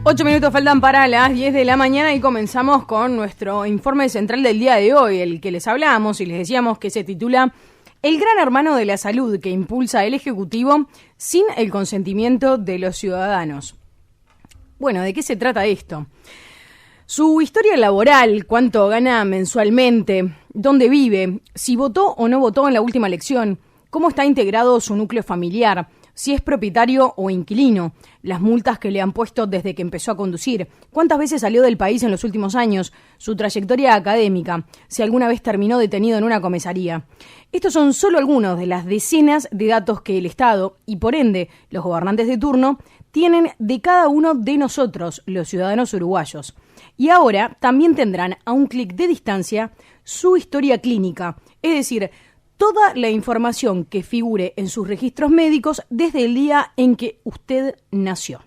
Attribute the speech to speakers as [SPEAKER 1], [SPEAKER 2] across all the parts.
[SPEAKER 1] 8 minutos faltan para las 10 de la mañana y comenzamos con nuestro informe central del día de hoy, el que les hablamos y les decíamos que se titula El gran hermano de la salud que impulsa el Ejecutivo sin el consentimiento de los ciudadanos. Bueno, ¿de qué se trata esto? Su historia laboral, cuánto gana mensualmente, dónde vive, si votó o no votó en la última elección, cómo está integrado su núcleo familiar, si es propietario o inquilino, las multas que le han puesto desde que empezó a conducir, cuántas veces salió del país en los últimos años, su trayectoria académica, si alguna vez terminó detenido en una comisaría. Estos son solo algunos de las decenas de datos que el Estado, y por ende los gobernantes de turno, tienen de cada uno de nosotros, los ciudadanos uruguayos. Y ahora también tendrán a un clic de distancia su historia clínica, es decir, toda la información que figure en sus registros médicos desde el día en que usted nació.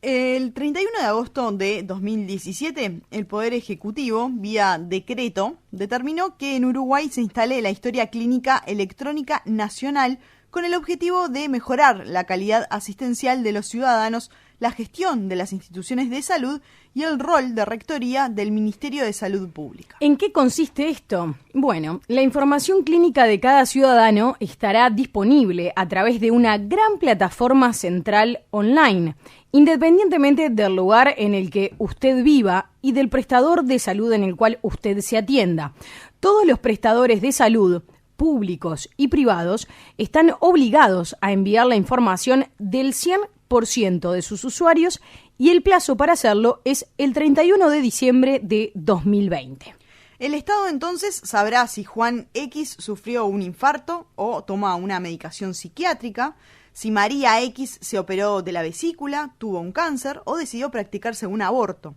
[SPEAKER 2] El 31 de agosto de 2017, el Poder Ejecutivo, vía decreto, determinó que en Uruguay se instale la historia clínica electrónica nacional con el objetivo de mejorar la calidad asistencial de los ciudadanos, la gestión de las instituciones de salud y el rol de rectoría del Ministerio de Salud Pública.
[SPEAKER 1] ¿En qué consiste esto? Bueno, la información clínica de cada ciudadano estará disponible a través de una gran plataforma central online, independientemente del lugar en el que usted viva y del prestador de salud en el cual usted se atienda. Todos los prestadores de salud, públicos y privados, están obligados a enviar la información del 100% de sus usuarios y el plazo para hacerlo es el 31 de diciembre de 2020.
[SPEAKER 2] El Estado entonces sabrá si Juan X sufrió un infarto o toma una medicación psiquiátrica, si María X se operó de la vesícula, tuvo un cáncer o decidió practicarse un aborto.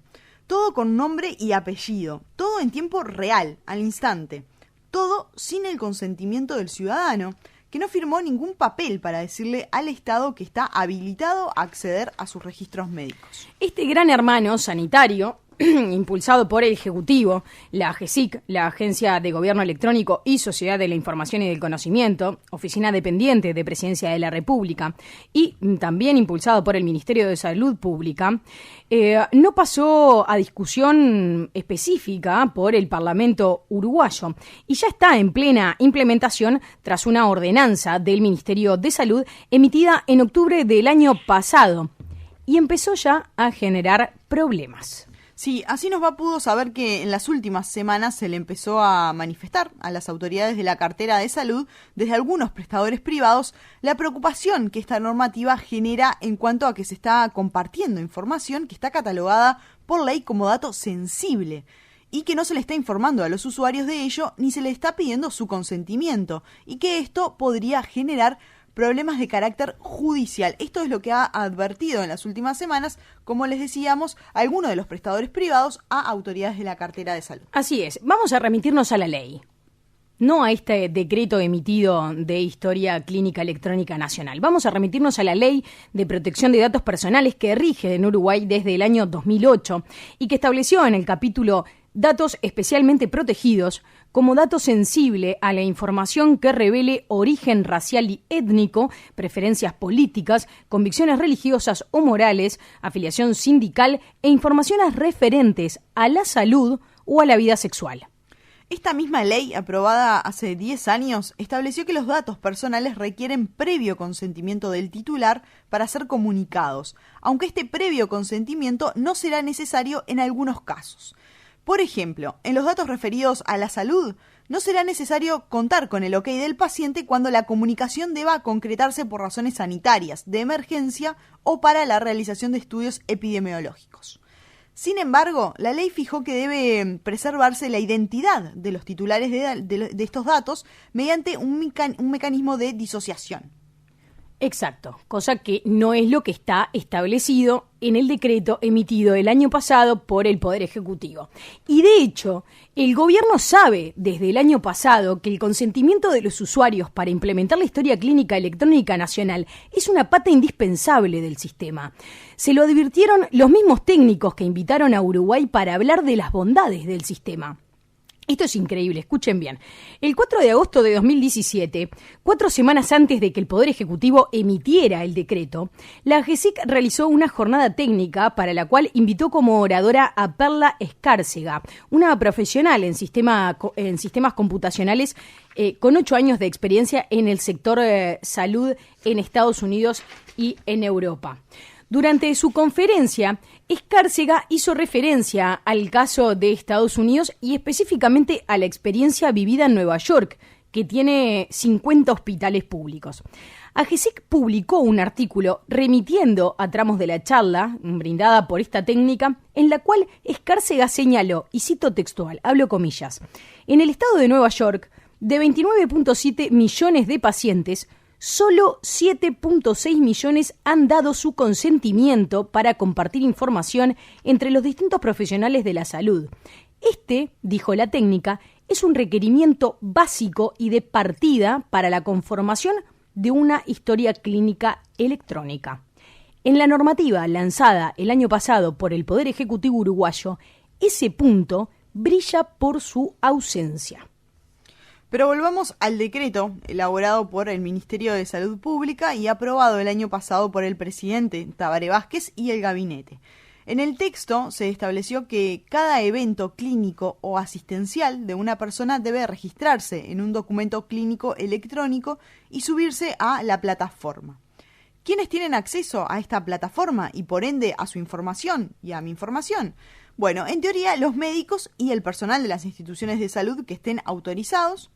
[SPEAKER 2] Todo con nombre y apellido, todo en tiempo real, al instante. Todo sin el consentimiento del ciudadano, que no firmó ningún papel para decirle al Estado que está habilitado a acceder a sus registros médicos.
[SPEAKER 1] Este gran hermano sanitario, impulsado por el Ejecutivo, la AGESIC, la Agencia de Gobierno Electrónico y Sociedad de la Información y del Conocimiento, oficina dependiente de Presidencia de la República, y también impulsado por el Ministerio de Salud Pública, no pasó a discusión específica por el Parlamento uruguayo y ya está en plena implementación tras una ordenanza del Ministerio de Salud emitida en octubre del año pasado y empezó ya a generar problemas.
[SPEAKER 2] Sí, así nos pudo saber que en las últimas semanas se le empezó a manifestar a las autoridades de la cartera de salud, desde algunos prestadores privados, la preocupación que esta normativa genera en cuanto a que se está compartiendo información que está catalogada por ley como dato sensible y que no se le está informando a los usuarios de ello ni se le está pidiendo su consentimiento y que esto podría generar problemas de carácter judicial. Esto es lo que ha advertido en las últimas semanas, como les decíamos, algunos de los prestadores privados a autoridades de la cartera de salud.
[SPEAKER 1] Así es, vamos a remitirnos a la ley, no a este decreto emitido de Historia Clínica Electrónica Nacional. Vamos a remitirnos a la Ley de Protección de Datos Personales que rige en Uruguay desde el año 2008 y que estableció en el capítulo Datos especialmente protegidos como dato sensible a la información que revele origen racial y étnico, preferencias políticas, convicciones religiosas o morales, afiliación sindical e informaciones referentes a la salud o a la vida sexual.
[SPEAKER 2] Esta misma ley, aprobada hace 10 años, estableció que los datos personales requieren previo consentimiento del titular para ser comunicados, aunque este previo consentimiento no será necesario en algunos casos. Por ejemplo, en los datos referidos a la salud, no será necesario contar con el ok del paciente cuando la comunicación deba concretarse por razones sanitarias, de emergencia o para la realización de estudios epidemiológicos. Sin embargo, la ley fijó que debe preservarse la identidad de los titulares de estos datos mediante un mecanismo de disociación.
[SPEAKER 1] Exacto, cosa que no es lo que está establecido en el decreto emitido el año pasado por el Poder Ejecutivo. Y de hecho, el gobierno sabe desde el año pasado que el consentimiento de los usuarios para implementar la Historia Clínica Electrónica Nacional es una pata indispensable del sistema. Se lo advirtieron los mismos técnicos que invitaron a Uruguay para hablar de las bondades del sistema. Esto es increíble, escuchen bien. El 4 de agosto de 2017, 4 semanas antes de que el Poder Ejecutivo emitiera el decreto, la AGESIC realizó una jornada técnica para la cual invitó como oradora a Perla Escárcega, una profesional en sistemas computacionales con 8 años de experiencia en el sector salud en Estados Unidos y en Europa. Durante su conferencia, Escárcega hizo referencia al caso de Estados Unidos y específicamente a la experiencia vivida en Nueva York, que tiene 50 hospitales públicos. AGESIC publicó un artículo remitiendo a tramos de la charla brindada por esta técnica, en la cual Escárcega señaló, y cito textual, hablo comillas, en el estado de Nueva York, de 29.7 millones de pacientes, solo 7.6 millones han dado su consentimiento para compartir información entre los distintos profesionales de la salud. Este, dijo la técnica, es un requerimiento básico y de partida para la conformación de una historia clínica electrónica. En la normativa lanzada el año pasado por el Poder Ejecutivo uruguayo, ese punto brilla por su ausencia.
[SPEAKER 2] Pero volvamos al decreto elaborado por el Ministerio de Salud Pública y aprobado el año pasado por el presidente Tabaré Vázquez y el gabinete. En el texto se estableció que cada evento clínico o asistencial de una persona debe registrarse en un documento clínico electrónico y subirse a la plataforma. ¿Quiénes tienen acceso a esta plataforma y por ende a su información y a mi información? Bueno, en teoría los médicos y el personal de las instituciones de salud que estén autorizados,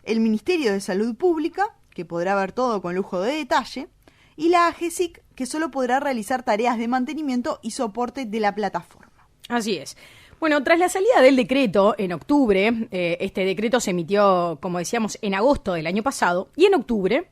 [SPEAKER 2] el Ministerio de Salud Pública, que podrá ver todo con lujo de detalle, y la AGESIC, que solo podrá realizar tareas de mantenimiento y soporte de la plataforma.
[SPEAKER 1] Así es. Bueno, tras la salida del decreto en octubre, este decreto se emitió, como decíamos, en agosto del año pasado, y en octubre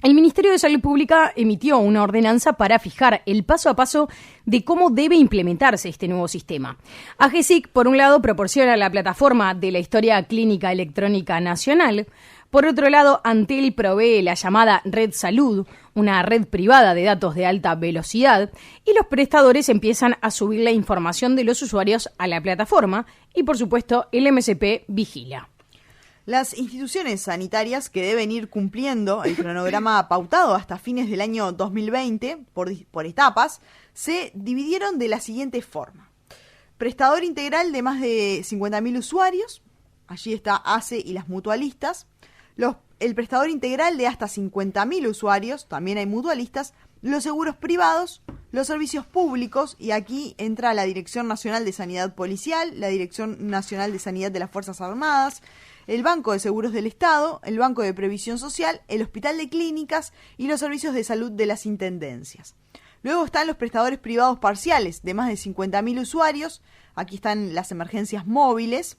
[SPEAKER 1] el Ministerio de Salud Pública emitió una ordenanza para fijar el paso a paso de cómo debe implementarse este nuevo sistema. AGESIC, por un lado, proporciona la plataforma de la Historia Clínica Electrónica Nacional. Por otro lado, Antel provee la llamada Red Salud, una red privada de datos de alta velocidad, y los prestadores empiezan a subir la información de los usuarios a la plataforma y, por supuesto, el MSP vigila.
[SPEAKER 2] Las instituciones sanitarias que deben ir cumpliendo el cronograma pautado hasta fines del año 2020 por etapas se dividieron de la siguiente forma. Prestador integral de más de 50.000 usuarios, allí está ACE y las mutualistas. El prestador integral de hasta 50.000 usuarios, también hay mutualistas. Los seguros privados, los servicios públicos, y aquí entra la Dirección Nacional de Sanidad Policial, la Dirección Nacional de Sanidad de las Fuerzas Armadas, el Banco de Seguros del Estado, el Banco de Previsión Social, el Hospital de Clínicas y los servicios de salud de las intendencias. Luego están los prestadores privados parciales de más de 50.000 usuarios, aquí están las emergencias móviles,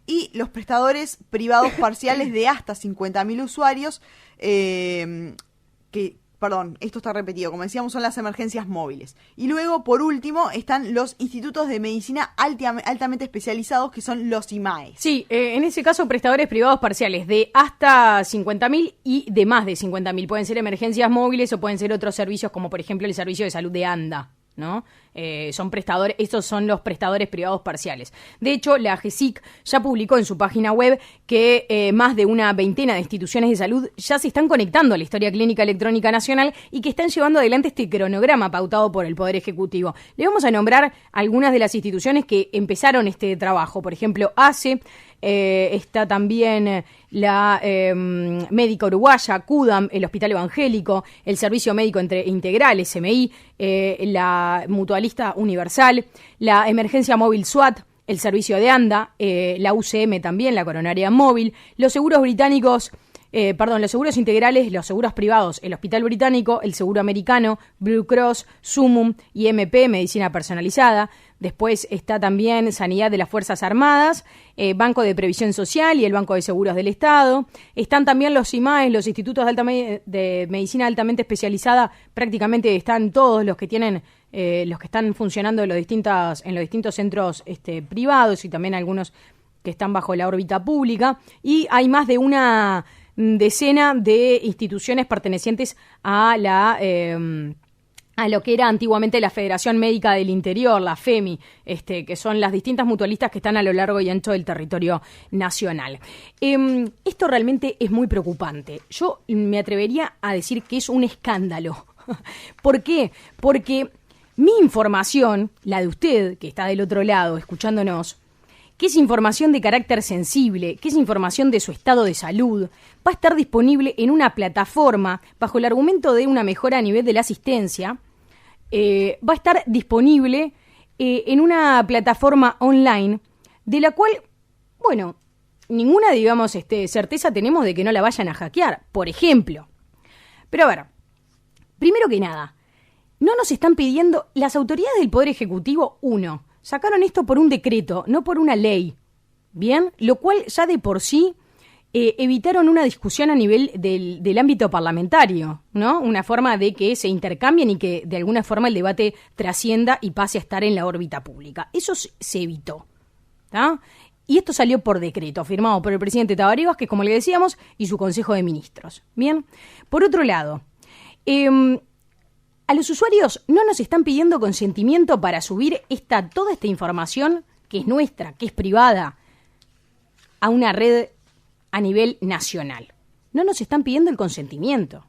[SPEAKER 2] y los prestadores privados parciales de hasta 50.000 usuarios, esto está repetido, como decíamos, son las emergencias móviles. Y luego, por último, están los institutos de medicina altamente especializados, que son los IMAE.
[SPEAKER 1] Sí, en ese caso, prestadores privados parciales de hasta 50.000 y de más de 50.000. Pueden ser emergencias móviles o pueden ser otros servicios, como por ejemplo el servicio de salud de ANDA, ¿no? Estos son los prestadores privados parciales. De hecho, la AGESIC ya publicó en su página web que más de una veintena de instituciones de salud ya se están conectando a la Historia Clínica Electrónica Nacional y que están llevando adelante este cronograma pautado por el Poder Ejecutivo. Le vamos a nombrar algunas de las instituciones que empezaron este trabajo. Por ejemplo, ACE, está también la Médica Uruguaya, CUDAM, el Hospital Evangélico, el Servicio Médico Integral, SMI, la Mutualista Universal, la Emergencia Móvil SWAT, el Servicio de ANDA, la UCM también, la Coronaria Móvil, los seguros británicos, los seguros integrales, los seguros privados, el Hospital Británico, el Seguro Americano, Blue Cross, Sumum, IMP, Medicina Personalizada. Después está también Sanidad de las Fuerzas Armadas, Banco de Previsión Social y el Banco de Seguros del Estado. Están también los IMAES, los institutos de medicina altamente especializada. Prácticamente están todos los que tienen, los que están funcionando en los distintos centros privados y también algunos que están bajo la órbita pública. Y hay más de una decena de instituciones pertenecientes a a lo que era antiguamente la Federación Médica del Interior, la FEMI, que son las distintas mutualistas que están a lo largo y ancho del territorio nacional. Esto realmente es muy preocupante. Yo me atrevería a decir que es un escándalo. ¿Por qué? Porque mi información, la de usted, que está del otro lado escuchándonos, que es información de carácter sensible, que es información de su estado de salud, va a estar disponible en una plataforma bajo el argumento de una mejora a nivel de la asistencia. Va a estar disponible en una plataforma online de la cual, bueno, ninguna, digamos, certeza tenemos de que no la vayan a hackear, por ejemplo. Pero a ver, primero que nada, no nos están pidiendo, las autoridades del Poder Ejecutivo, sacaron esto por un decreto, no por una ley, ¿bien? Lo cual ya de por sí evitaron una discusión a nivel del ámbito parlamentario, ¿no? Una forma de que se intercambien y que de alguna forma el debate trascienda y pase a estar en la órbita pública. Eso se evitó, ¿tá? Y esto salió por decreto, firmado por el presidente Tabaré Vázquez, como le decíamos, y su Consejo de Ministros. Bien, por otro lado, a los usuarios no nos están pidiendo consentimiento para subir toda esta información, que es nuestra, que es privada, a una red a nivel nacional. No nos están pidiendo el consentimiento.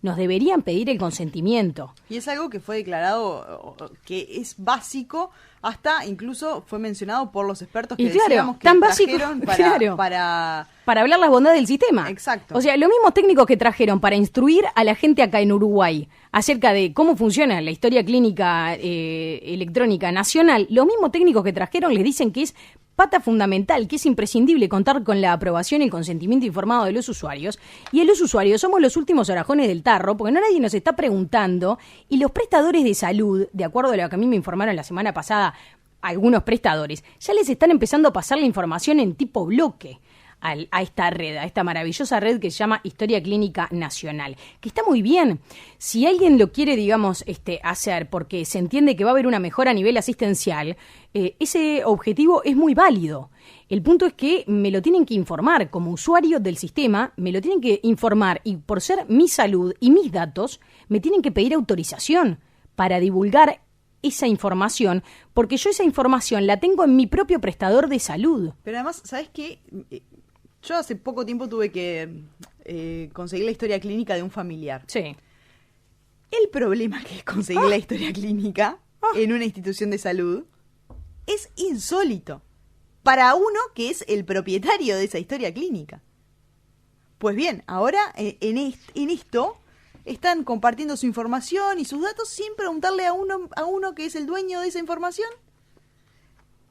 [SPEAKER 1] Nos deberían pedir el consentimiento.
[SPEAKER 2] Y es algo que fue declarado que es básico, hasta incluso fue mencionado por los expertos que decíamos que
[SPEAKER 1] tan básico,
[SPEAKER 2] trajeron para
[SPEAKER 1] hablar las bondades del sistema.
[SPEAKER 2] Exacto.
[SPEAKER 1] O sea, los mismos técnicos que trajeron para instruir a la gente acá en Uruguay acerca de cómo funciona la historia clínica electrónica nacional, los mismos técnicos que trajeron les dicen que es pata fundamental, que es imprescindible contar con la aprobación y el consentimiento informado de los usuarios. Y los usuarios somos los últimos orajones del tarro, porque nadie nos está preguntando, y los prestadores de salud, de acuerdo a lo que a mí me informaron la semana pasada, algunos prestadores, ya les están empezando a pasar la información en tipo bloque a esta red, a esta maravillosa red que se llama Historia Clínica Nacional, que está muy bien. Si alguien lo quiere, digamos, hacer porque se entiende que va a haber una mejora a nivel asistencial, ese objetivo es muy válido. El punto es que me lo tienen que informar como usuario del sistema, me lo tienen que informar y por ser mi salud y mis datos, me tienen que pedir autorización para divulgar esa información, porque yo esa información la tengo en mi propio prestador de salud.
[SPEAKER 2] Pero además, ¿sabes qué? Yo hace poco tiempo tuve que conseguir la historia clínica de un familiar.
[SPEAKER 1] Sí.
[SPEAKER 2] El problema que es conseguir la historia clínica en una institución de salud es insólito para uno que es el propietario de esa historia clínica. Pues bien, ahora en esto están compartiendo su información y sus datos sin preguntarle a uno que es el dueño de esa información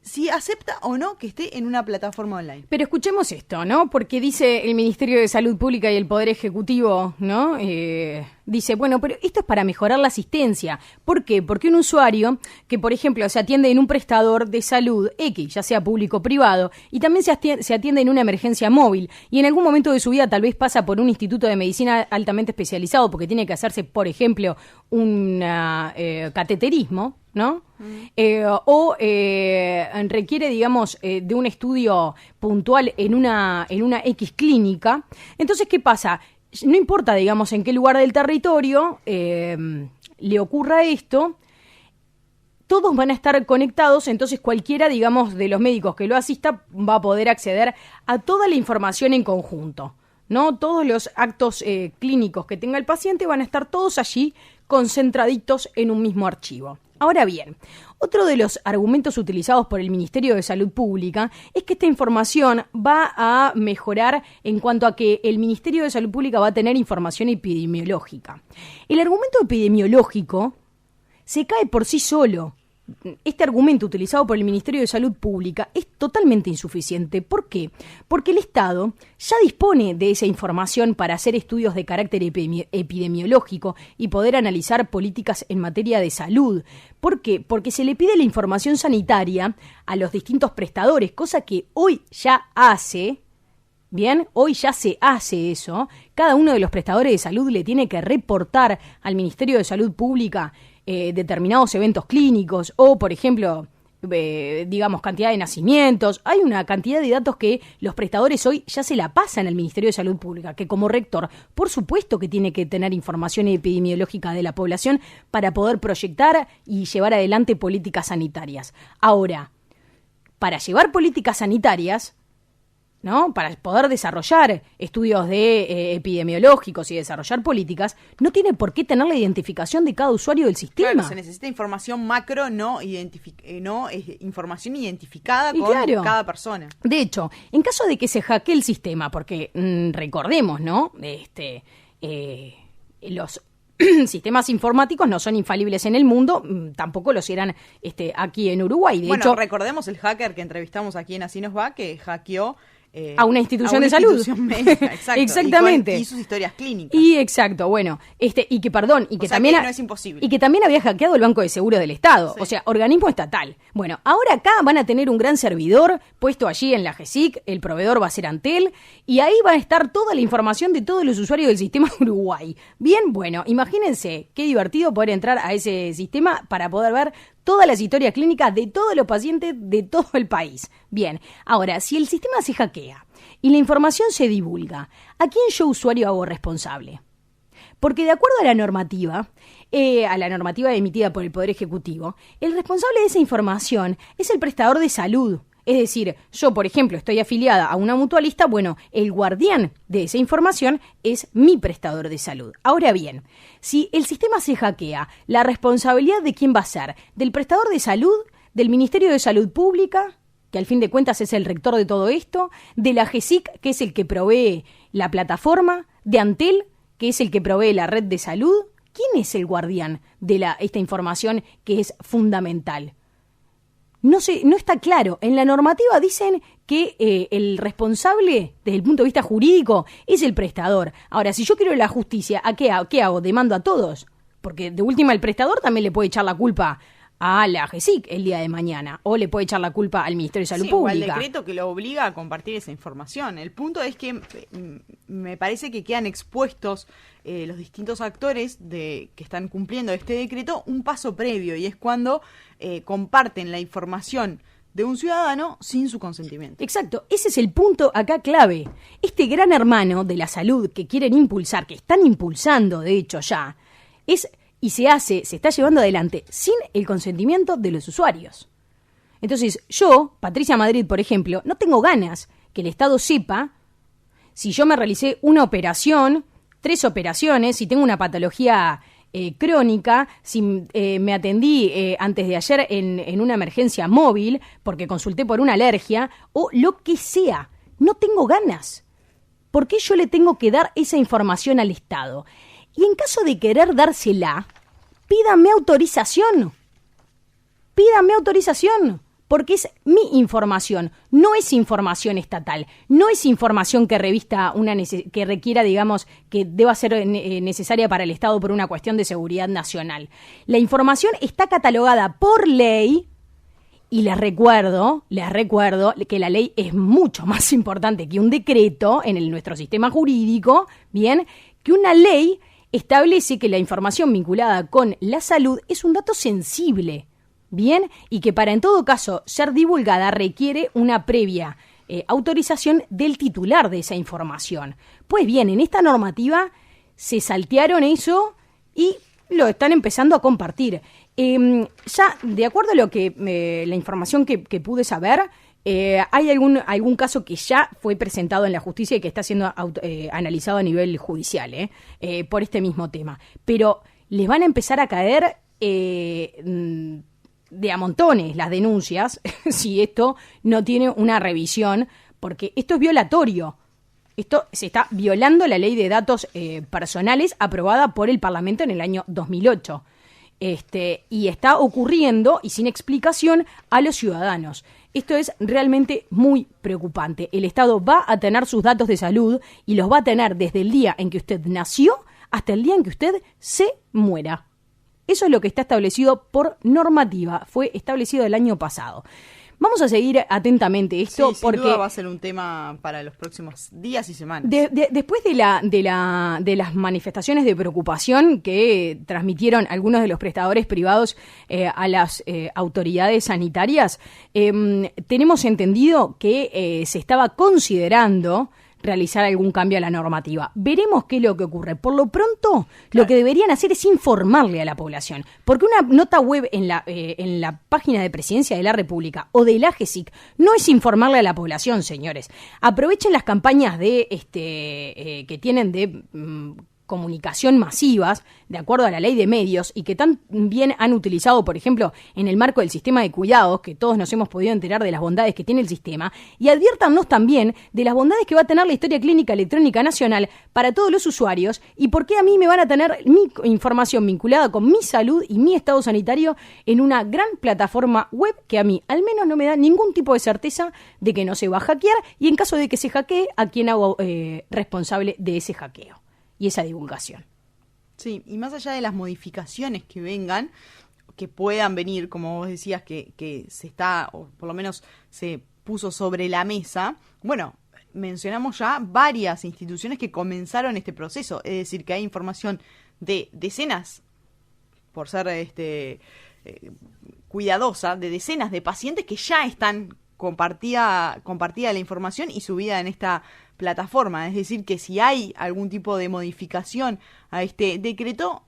[SPEAKER 2] si acepta o no que esté en una plataforma online.
[SPEAKER 1] Pero escuchemos esto, ¿no? Porque dice el Ministerio de Salud Pública y el Poder Ejecutivo, ¿no? Dice, bueno, pero esto es para mejorar la asistencia. ¿Por qué? Porque un usuario que, por ejemplo, se atiende en un prestador de salud X, ya sea público o privado, y también se atiende en una emergencia móvil, y en algún momento de su vida tal vez pasa por un instituto de medicina altamente especializado porque tiene que hacerse, por ejemplo, un cateterismo, ¿no? Requiere, digamos, de un estudio puntual en una X clínica. Entonces, ¿qué pasa? No importa, digamos, en qué lugar del territorio le ocurra esto, todos van a estar conectados, entonces cualquiera, digamos, de los médicos que lo asista va a poder acceder a toda la información en conjunto, ¿no? Todos los actos clínicos que tenga el paciente van a estar todos allí concentraditos en un mismo archivo. Ahora bien, otro de los argumentos utilizados por el Ministerio de Salud Pública es que esta información va a mejorar en cuanto a que el Ministerio de Salud Pública va a tener información epidemiológica. El argumento epidemiológico se cae por sí solo. Este argumento utilizado por el Ministerio de Salud Pública es totalmente insuficiente. ¿Por qué? Porque el Estado ya dispone de esa información para hacer estudios de carácter epidemiológico y poder analizar políticas en materia de salud. ¿Por qué? Porque se le pide la información sanitaria a los distintos prestadores, cosa que hoy ya hace. Bien, hoy ya se hace eso. Cada uno de los prestadores de salud le tiene que reportar al Ministerio de Salud Pública determinados eventos clínicos o, por ejemplo, digamos, cantidad de nacimientos. Hay una cantidad de datos que los prestadores hoy ya se la pasan al Ministerio de Salud Pública, que como rector, por supuesto que tiene que tener información epidemiológica de la población para poder proyectar y llevar adelante políticas sanitarias. Ahora, para llevar políticas sanitarias, ¿no? Para poder desarrollar estudios epidemiológicos y desarrollar políticas, no tiene por qué tener la identificación de cada usuario del sistema.
[SPEAKER 2] Claro, se necesita información macro, no información identificada con cada persona.
[SPEAKER 1] De hecho, en caso de que se hackee el sistema, porque recordemos, ¿no? Los sistemas informáticos no son infalibles en el mundo, tampoco los eran aquí en Uruguay. De hecho,
[SPEAKER 2] recordemos el hacker que entrevistamos aquí en Así Nos Va, que hackeó
[SPEAKER 1] a una institución de salud.
[SPEAKER 2] Médica, exacto.
[SPEAKER 1] Exactamente.
[SPEAKER 2] Y sus historias clínicas.
[SPEAKER 1] Y exacto, bueno, y que también
[SPEAKER 2] no es imposible.
[SPEAKER 1] Y que también había hackeado el Banco de Seguros del Estado,
[SPEAKER 2] sí.
[SPEAKER 1] O sea, organismo estatal. Bueno, ahora acá van a tener un gran servidor puesto allí en la GESIC, el proveedor va a ser Antel, y ahí va a estar toda la información de todos los usuarios del sistema Uruguay. Bien, bueno, imagínense qué divertido poder entrar a ese sistema para poder ver todas las historias clínicas de todos los pacientes de todo el país. Bien, ahora, si el sistema se hackea y la información se divulga, ¿a quién yo, usuario, hago responsable? Porque de acuerdo a la normativa emitida por el Poder Ejecutivo, el responsable de esa información es el prestador de salud. Es decir, yo, por ejemplo, estoy afiliada a una mutualista, bueno, el guardián de esa información es mi prestador de salud. Ahora bien, si el sistema se hackea, ¿la responsabilidad de quién va a ser? ¿Del prestador de salud? ¿Del Ministerio de Salud Pública? Que al fin de cuentas es el rector de todo esto, de la GESIC, que es el que provee la plataforma, de Antel, que es el que provee la red de salud. ¿Quién es el guardián de esta información que es fundamental? No está claro. En la normativa dicen que el responsable, desde el punto de vista jurídico, es el prestador. Ahora, si yo quiero la justicia, ¿qué hago? ¿Demando a todos? Porque de última el prestador también le puede echar la culpa a la GESIC el día de mañana, o le puede echar la culpa al Ministerio de Salud Pública.
[SPEAKER 2] O al decreto que lo obliga a compartir esa información. El punto es que me parece que quedan expuestos los distintos actores que están cumpliendo este decreto un paso previo, y es cuando comparten la información de un ciudadano sin su consentimiento.
[SPEAKER 1] Exacto, ese es el punto acá clave. Este gran hermano de la salud que quieren impulsar, que están impulsando de hecho ya, se está llevando adelante sin el consentimiento de los usuarios. Entonces, yo, Patricia Madrid, por ejemplo, no tengo ganas que el Estado sepa si yo me realicé una operación, 3 operaciones, si tengo una patología crónica, si me atendí antes de ayer en una emergencia móvil porque consulté por una alergia o lo que sea. No tengo ganas. ¿Por qué yo le tengo que dar esa información al Estado? Y en caso de querer dársela, pídame autorización. Porque es mi información, no es información estatal, no es información que que requiera, digamos, que deba ser necesaria para el Estado por una cuestión de seguridad nacional. La información está catalogada por ley, y les recuerdo que la ley es mucho más importante que un decreto en nuestro sistema jurídico, bien, que una ley establece que la información vinculada con la salud es un dato sensible, bien, y que para en todo caso ser divulgada requiere una previa autorización del titular de esa información. Pues bien, en esta normativa se saltearon eso y lo están empezando a compartir. Ya, de acuerdo a la información que pude saber, hay algún caso que ya fue presentado en la justicia y que está siendo analizado a nivel judicial por este mismo tema. Pero les van a empezar a caer de a montones las denuncias si esto no tiene una revisión, porque esto es violatorio. Esto se está violando la ley de datos personales aprobada por el Parlamento en el año 2008. Y está ocurriendo, y sin explicación, a los ciudadanos. Esto es realmente muy preocupante. El Estado va a tener sus datos de salud y los va a tener desde el día en que usted nació hasta el día en que usted se muera. Eso es lo que está establecido por normativa. Fue establecido el año pasado. Vamos a seguir atentamente esto porque
[SPEAKER 2] sin duda va a ser un tema para los próximos días y semanas.
[SPEAKER 1] Después de las manifestaciones de preocupación que transmitieron algunos de los prestadores privados a las autoridades sanitarias, tenemos entendido que se estaba considerando realizar algún cambio a la normativa. Veremos qué es lo que ocurre. Por lo pronto, lo que deberían hacer es informarle a la población, porque una nota web en la página de Presidencia de la República o del AGESIC no es informarle a la población, señores. Aprovechen las campañas que tienen de comunicación masivas, de acuerdo a la ley de medios, y que tan bien han utilizado, por ejemplo, en el marco del sistema de cuidados, que todos nos hemos podido enterar de las bondades que tiene el sistema, y adviértanos también de las bondades que va a tener la historia clínica electrónica nacional para todos los usuarios, y por qué a mí me van a tener mi información vinculada con mi salud y mi estado sanitario en una gran plataforma web que a mí al menos no me da ningún tipo de certeza de que no se va a hackear, y en caso de que se hackee, a quién hago responsable de ese hackeo y esa divulgación.
[SPEAKER 2] Sí, y más allá de las modificaciones que vengan, que puedan venir, como vos decías, que se está, o por lo menos se puso sobre la mesa, bueno, mencionamos ya varias instituciones que comenzaron este proceso, es decir, que hay información de decenas, por ser cuidadosa, de decenas de pacientes que ya están compartida la información y subida en esta plataforma. Es decir, que si hay algún tipo de modificación a este decreto,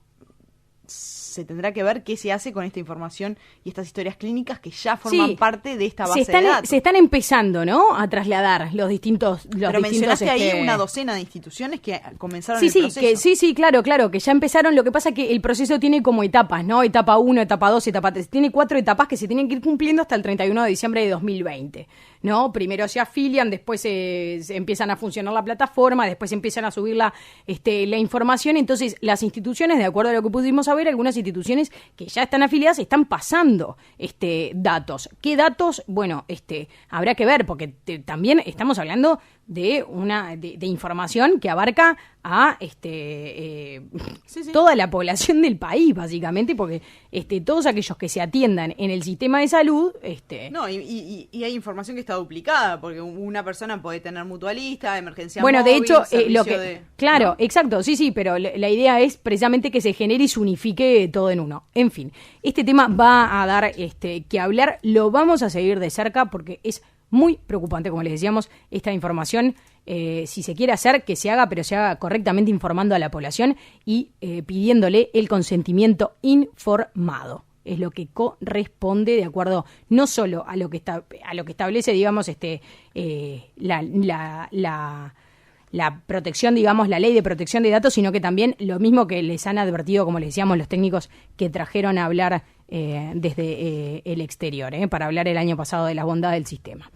[SPEAKER 2] se tendrá que ver qué se hace con esta información y estas historias clínicas que ya forman parte de esta base de datos.
[SPEAKER 1] Se están empezando, ¿no?, a trasladar los distintos...
[SPEAKER 2] Pero mencionaste ahí una docena de instituciones que comenzaron el proceso.
[SPEAKER 1] Sí, claro, que ya empezaron. Lo que pasa es que el proceso tiene como etapas, ¿no? Etapa 1, etapa 2, etapa 3. Tiene 4 etapas que se tienen que ir cumpliendo hasta el 31 de diciembre de 2020. ¿No? Primero se afilian, después se empiezan a funcionar la plataforma, después empiezan a subir la información. Entonces, las instituciones, de acuerdo a lo que pudimos saber, algunas instituciones que ya están afiliadas están pasando datos. ¿Qué datos? Bueno, habrá que ver, porque también estamos hablando de de información que abarca a toda la población del país, básicamente, porque todos aquellos que se atiendan en el sistema de salud...
[SPEAKER 2] No, y hay información que está duplicada, porque una persona puede tener mutualista, emergencia
[SPEAKER 1] móvil... Bueno, de hecho, Claro,
[SPEAKER 2] ¿no?
[SPEAKER 1] Exacto, sí, pero la idea es precisamente que se genere y se unifique todo en uno. En fin, este tema va a dar que hablar, lo vamos a seguir de cerca porque es muy preocupante, como les decíamos, esta información. Si se quiere hacer, que se haga, pero se haga correctamente, informando a la población y pidiéndole el consentimiento informado. Es lo que corresponde, de acuerdo no solo a lo que establece, digamos, la protección, digamos, la ley de protección de datos, sino que también lo mismo que les han advertido, como les decíamos, los técnicos que trajeron a hablar desde el exterior, para hablar el año pasado de las bondades del sistema.